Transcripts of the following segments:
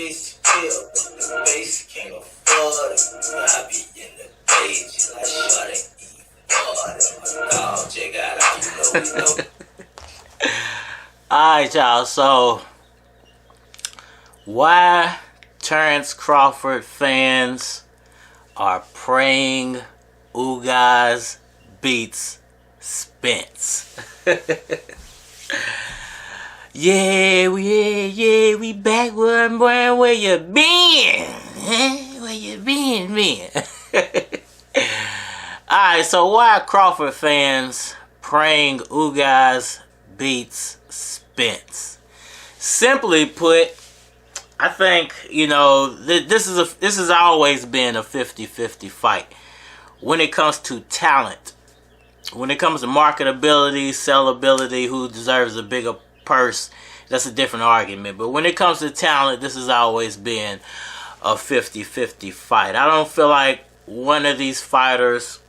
bitch chill, but the base can't afford it. I be in the cage, I shot it. My dog, check out, you know. Alright, y'all, so why Terrence Crawford fans are praying Ugas beats Spence. we back, where you been? Where you been? Alright, so why Crawford fans praying Ugas beats Spence? Simply put, I think, this has always been a 50-50 fight. When it comes to talent, when it comes to marketability, sellability, who deserves a bigger purse, that's a different argument. But when it comes to talent, this has always been a 50-50 fight. I don't feel like one of these fighters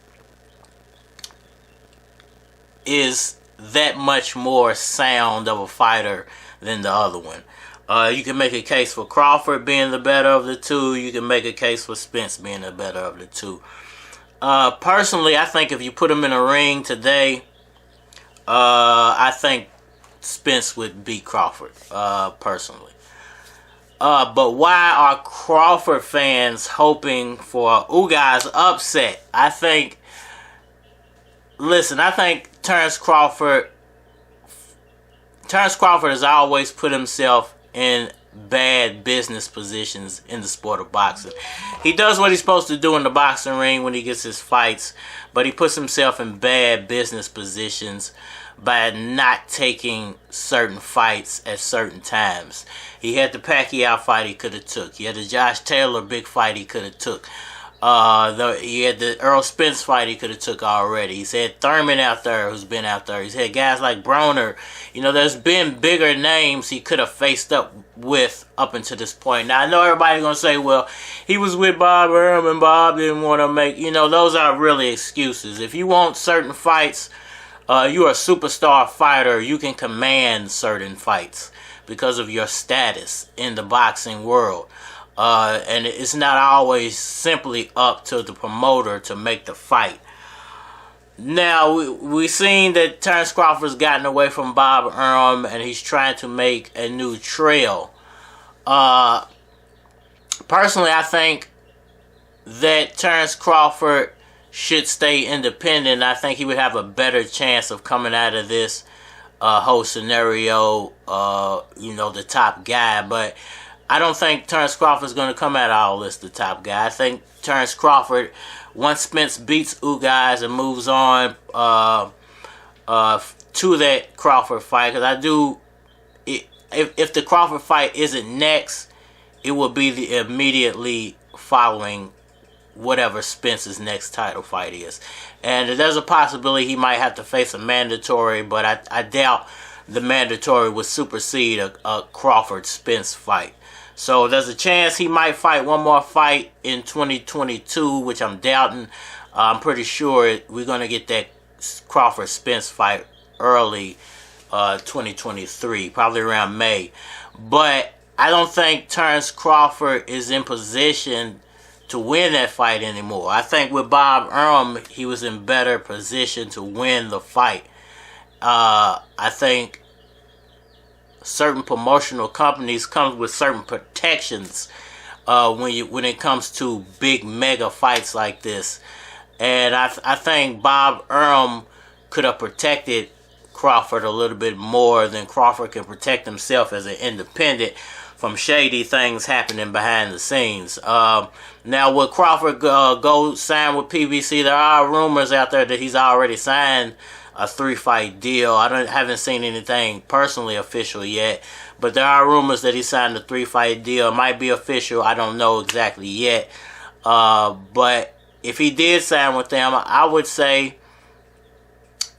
is that much more sound of a fighter than the other one. You can make a case for Crawford being the better of the two. You can make a case for Spence being the better of the two. Personally, I think if you put him in a ring today, I think Spence would beat Crawford, personally. But why are Crawford fans hoping for Ugas upset? I think Terrence Crawford has always put himself in bad business positions in the sport of boxing. He does what he's supposed to do in the boxing ring when he gets his fights, but he puts himself in bad business positions by not taking certain fights at certain times. He had the Pacquiao fight he could have took. He had the Josh Taylor big fight he could have took. He had the Errol Spence fight he could have took already. He's had Thurman out there who's been out there. He's had guys like Broner. There's been bigger names he could have faced up with up until this point. Now, I know everybody's going to say, well, he was with Bob Arum and Bob didn't want to make... those are really excuses. If you want certain fights, you're a superstar fighter. You can command certain fights because of your status in the boxing world. And it's not always simply up to the promoter to make the fight. Now, we've seen that Terrence Crawford's gotten away from Bob Arum and he's trying to make a new trail. Personally, I think that Terrence Crawford should stay independent. I think he would have a better chance of coming out of this whole scenario, the top guy. But I don't think Terrence Crawford's going to come out of all this the top guy. I think Terrence Crawford, once Spence beats Ugas and moves on to that Crawford fight, because if the Crawford fight isn't next, it will be the immediately following whatever Spence's next title fight is. And there's a possibility he might have to face a mandatory, but I doubt the mandatory would supersede a Crawford-Spence fight. So there's a chance he might fight one more fight in 2022, which I'm doubting. I'm pretty sure we're going to get that Crawford-Spence fight early 2023, probably around May. But I don't think Terrence Crawford is in position to win that fight anymore. I think with Bob Arum, he was in better position to win the fight. I think certain promotional companies come with certain protections when it comes to big mega fights like this, and I think Bob Arum could have protected Crawford a little bit more than Crawford can protect himself as an independent from shady things happening behind the scenes. Now, will Crawford go sign with PBC? There are rumors out there that he's already signed a 3-fight deal. I haven't seen anything personally official yet, but there are rumors that he signed a 3-fight deal. It might be official. I don't know exactly yet. But if he did sign with them, I would say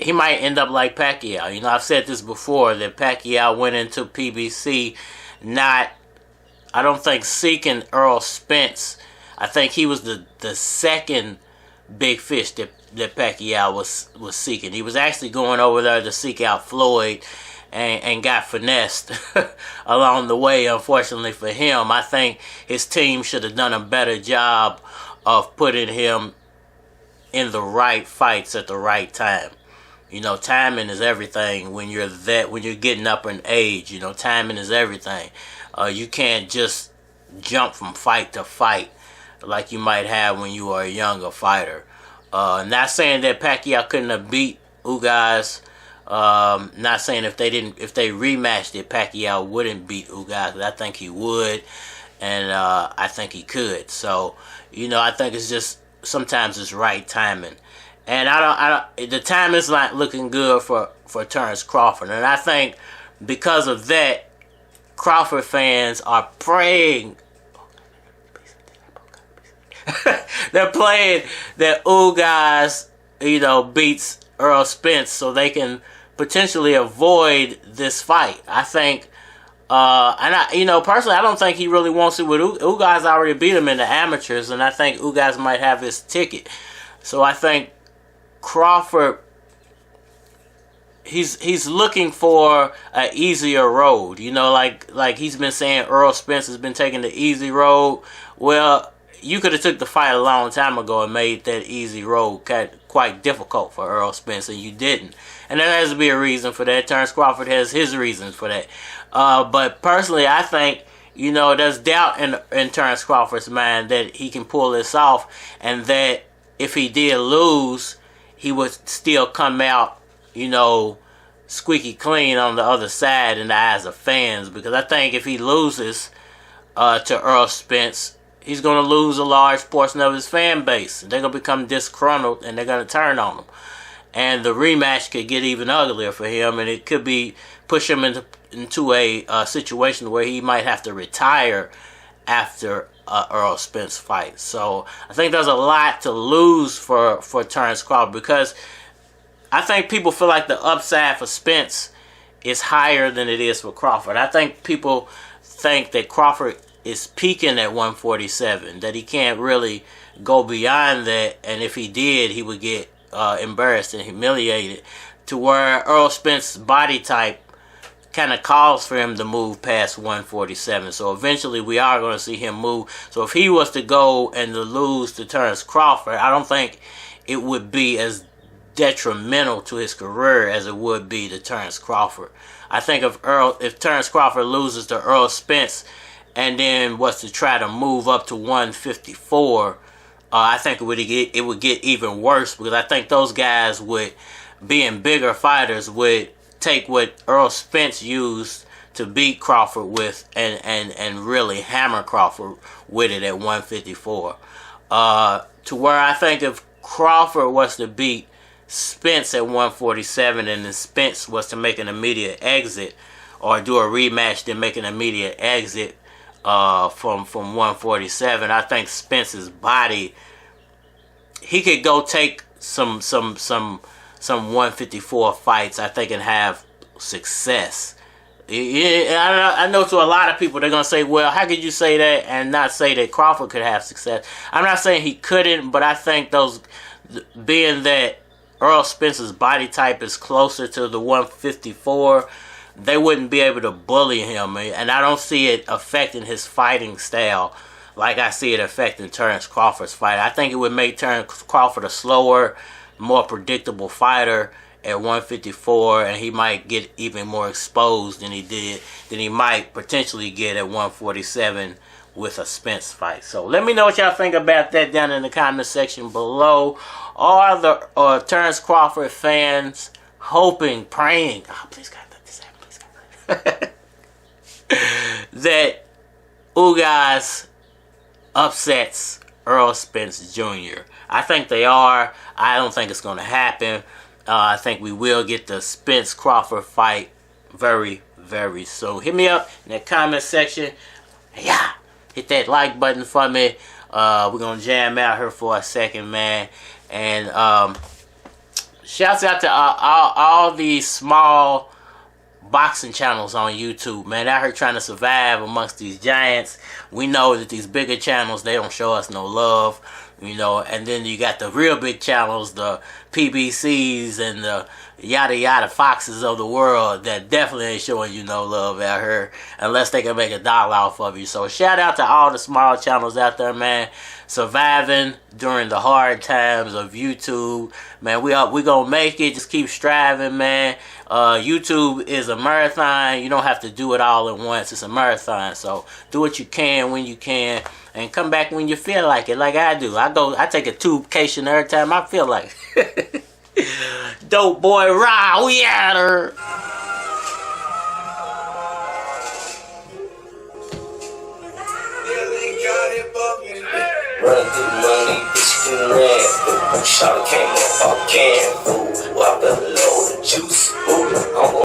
he might end up like Pacquiao. I've said this before, that Pacquiao went into PBC I don't think seeking Errol Spence. I think he was the second big fish that Pacquiao was seeking. He was actually going over there to seek out Floyd, and got finessed along the way, unfortunately for him. I think his team should have done a better job of putting him in the right fights at the right time. You know, timing is everything when you're getting up in age. You know, timing is everything. You can't just jump from fight to fight like you might have when you are a younger fighter. Not saying that Pacquiao couldn't have beat Ugas. Not saying if they rematched it, Pacquiao wouldn't beat Ugas. I think he would, and I think he could. So, you know, I think it's just sometimes it's right timing, and the time is not looking good for Terence Crawford, and I think because of that, Crawford fans are praying. They're praying that Ugas, you know, beats Errol Spence so they can potentially avoid this fight. I think, you know, personally, I don't think he really wants it with Ugas. Already beat him in the amateurs, and I think Ugas might have his ticket. So I think Crawford, he's looking for an easier road. You know, like he's been saying, Errol Spence has been taking the easy road. Well, you could have took the fight a long time ago and made that easy road quite difficult for Errol Spence, and you didn't. And there has to be a reason for that. Terence Crawford has his reasons for that. But personally, I think, you know, there's doubt in Terence Crawford's mind that he can pull this off, and that if he did lose, he would still come out, you know, squeaky clean on the other side in the eyes of fans. Because I think if he loses to Errol Spence, he's going to lose a large portion of his fan base. They're going to become disgruntled, and they're going to turn on him. And the rematch could get even uglier for him, and it could be push him into a situation where he might have to retire after Errol Spence fight. So I think there's a lot to lose for Terence Crawford, because I think people feel like the upside for Spence is higher than it is for Crawford. I think people think that Crawford is peaking at 147, that he can't really go beyond that, and if he did, he would get embarrassed and humiliated, to where Errol Spence's body type kind of calls for him to move past 147. So eventually we are going to see him move. So if he was to go and to lose to Terence Crawford, I don't think it would be as detrimental to his career as it would be to Terence Crawford. I think if Terence Crawford loses to Errol Spence and then was to try to move up to 154, I think it would get even worse, because I think those guys would, being bigger fighters, would take what Errol Spence used to beat Crawford with and really hammer Crawford with it at 154. To where I think if Crawford was to beat Spence at 147 and then Spence was to make an immediate exit, or do a rematch then make an immediate exit from 147, I think Spence's body, he could go take some 154 fights, I think, and have success. I know to a lot of people they're gonna say, well, how could you say that and not say that Crawford could have success? I'm not saying he couldn't, but I think being that Errol Spence's body type is closer to the 154, they wouldn't be able to bully him, and I don't see it affecting his fighting style like I see it affecting Terence Crawford's fight. I think it would make Terence Crawford a slower, more predictable fighter at 154, and he might get even more exposed than he might potentially get at 147 with a Spence fight. So let me know what y'all think about that down in the comment section below. Are the Terence Crawford fans hoping, praying, oh please God, let this happen, please God, that Ugas upsets Errol Spence Jr.? I think they are. I don't think it's going to happen. I think we will get the Spence-Crawford fight very, very soon. Hit me up in the comment section. Yeah, hit that like button for me. We're going to jam out here for a second, man. And shouts out to all these small boxing channels on YouTube, man. Out here trying to survive amongst these giants. We know that these bigger channels, they don't show us no love, you know. And then you got the real big channels, the PBCs and the, yada yada foxes of the world that definitely ain't showing you no love out here unless they can make $1 off of you. So shout out to all the small channels out there, man, surviving during the hard times of YouTube. Man, we gonna make it. Just keep striving, man. YouTube is a marathon. You don't have to do it all at once. It's a marathon. So do what you can when you can, and come back when you feel like it, like I do. I take a tubecation every time I feel like it. Dope boy Ra, we at her. Run through money, bitch, you ran. Shot came up, I can't. Ooh, I better load the juice. Ooh, I'm